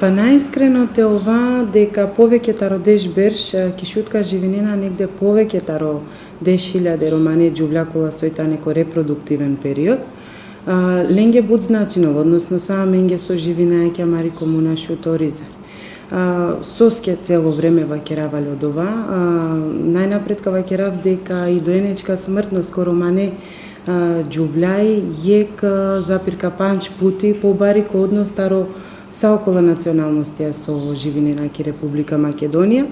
Па наискрено те ова дека повеќе родеш берш, ки шутка живинина негде повеќе деш 1000 романи џувля кола сојта неко репродуктивен период. Ленге буд значинол, односно сама менге со живина ќе мари комуна шуторизар. Соске цело време вакеравале од ова. Најнапред вакерав дека и доенечка смртност ко романе џувлјај јек запирка панч пути побари ко однос таро са около националностија со живинина ки Република Македонија.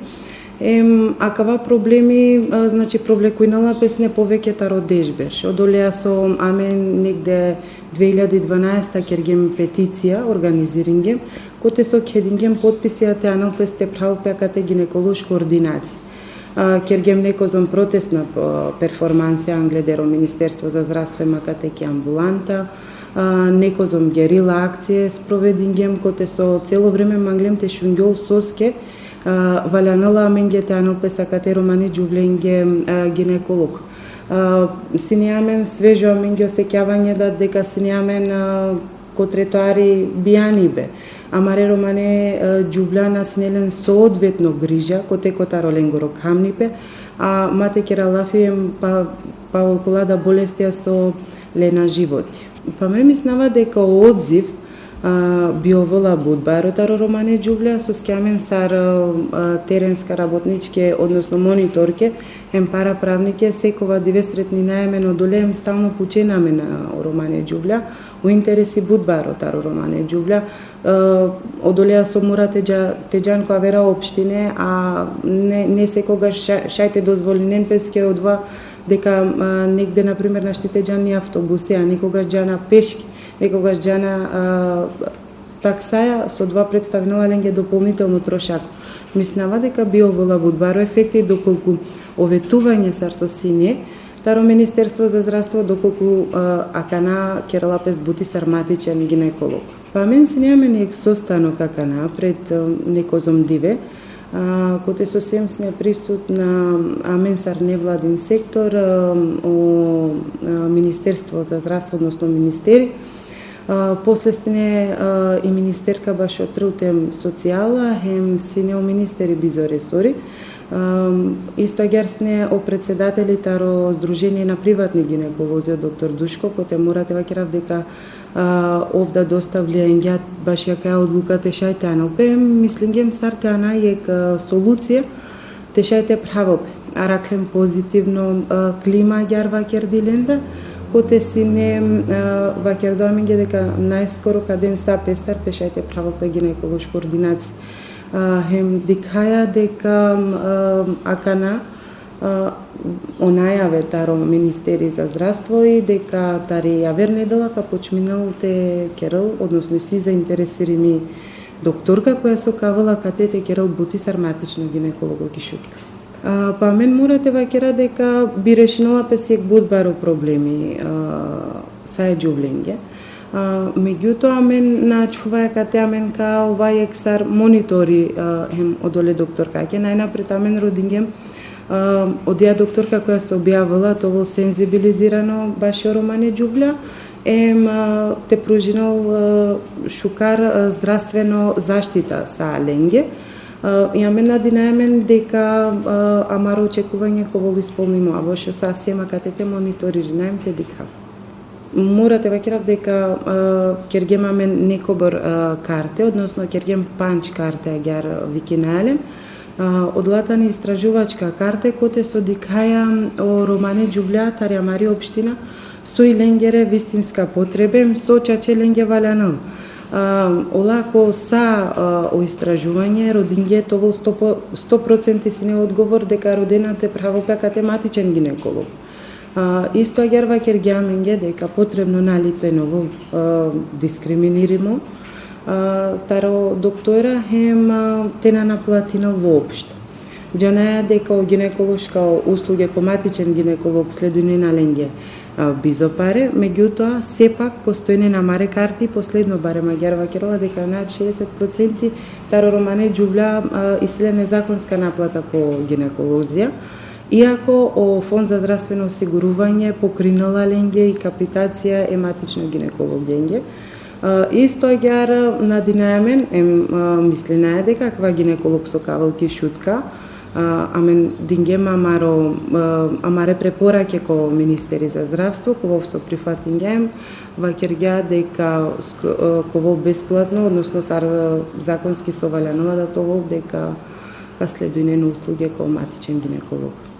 Акава проблеми, значи проблекујнала песне повеќе родеш берш. Одолеа со амен негде 2012 кергем петиција организирингем, коте со кедингем подписија те аналпесте правопекате гинеколошка ординација. Кергем некозом протестна перформансија англедеро Министерство за здравство макате ки амбуланта, некозом герила акција спроведингем, коте со цело време манглем те шунгјол соске, валянала менгете анопеса кате романи џувленге гинеколог. Синиамен свежо менге осеќавање да дека синиамен ко третоари бијанибе. Амаре романе џувля снелен соодветно грижа, коте котаро ленгоро камнипе, а мате кералафием па околада болестија со лена животи. Па ме мислава дека одзив биовола будба ротаро романе џувля со скјамен сар теренска работничке, односно мониторке, пара правнике, секова дивестретни наемен одолеем стално пученаме на романе џувля, у интереси будба ротаро романе џувля, одолеа со Мура Теџан која вера општине, а не секогаш шајте дозволинен песке одва дека негде, например, на Штитеџан и автобуси, а некогаш джана пешки, некогаш джана таксаја со два представинала ленге дополнително трошак. Мислава дека биовола будбаро ефекти доколку оветување сар со сине, таро Министерство за здравство доколку акана кералапес бути сарматичен гинеколог. Па мен синеаме нек состано какана пред некозом диве, коте сосем сме присут на аменсар невладин сектор, о Министерство за здравство, односно министери. После стене и министерка баш отрутем социјала, хем сине о министери бизо ресори. Исто герсне о председатели таро Сдружение на приватни гинеколози, доктор Душко, коте морате вакерав дека овда доставлja енгјат баш јака одлука тешајте аналпе, мислингем сарте ана јек солуција тешајте правопе. Араклем позитивно клима јар вакер диленда, коте сине вакер доаминге дека најскоро каден са пестар тешајте правопе гинеколошка ординација. Хем дикаја дека акана онајаве таро Министери за здравство и дека тари јавер недела па почминал те керал, односно си заинтересирани докторка која со кавала катете керал бути сарматично гинеколого кишутка. Па мен морате вакера дека би решинала песек будбаро проблеми сај џувленге. Меѓутоа мен начуваја кате амен ка овај ексар монитори хем одоле докторка. Ке најнапред амен родингем одија докторка која се објавила тоа сензибилизирано баш романе џувля, те пружинал шукар здравствено заштита са ленге. Јаме надинаемен дека амаро очекување ковол исполнимо, а во шо са сема катете мониторири, наемте дека. Морате вакерав дека кергемаме некобор карте, односно кергем панч карте агар викиналем, одлатани истражувачка карте коте со дикаја о романе џувля тари амари општина со и ленгере вистинска потребе, со чаче ленге валянал. Олако са о истражување, родинге тоа 100% си не одговор дека родената е правопекате матичен гинеколог. Исто агер вакер гјаменге дека потребно налитено дискриминиримо, таро доктора хем тена наплатина воопшто. Джанаја дека о гинеколошка услуга коматичен гинеколог следуне на ленге бизопаре, меѓутоа сепак постојне на маре карти, последно барем агер вакерала дека над 60% таро романе џувля исиле незаконска наплата по гинеколозија, иако о Фонд за здравствено осигурување покринала ленге и капитација ематично гинекологенге. Исто агјара надинајамен мислинаја дека ква гинеколог со кавалки шутка, амен дингема амаре препораке ко Министери за здравство, ко со прифатингем, вакергја дека ко бесплатно, односно законски совалянува да тоа дека следујне на услуги ко матичен гинеколог.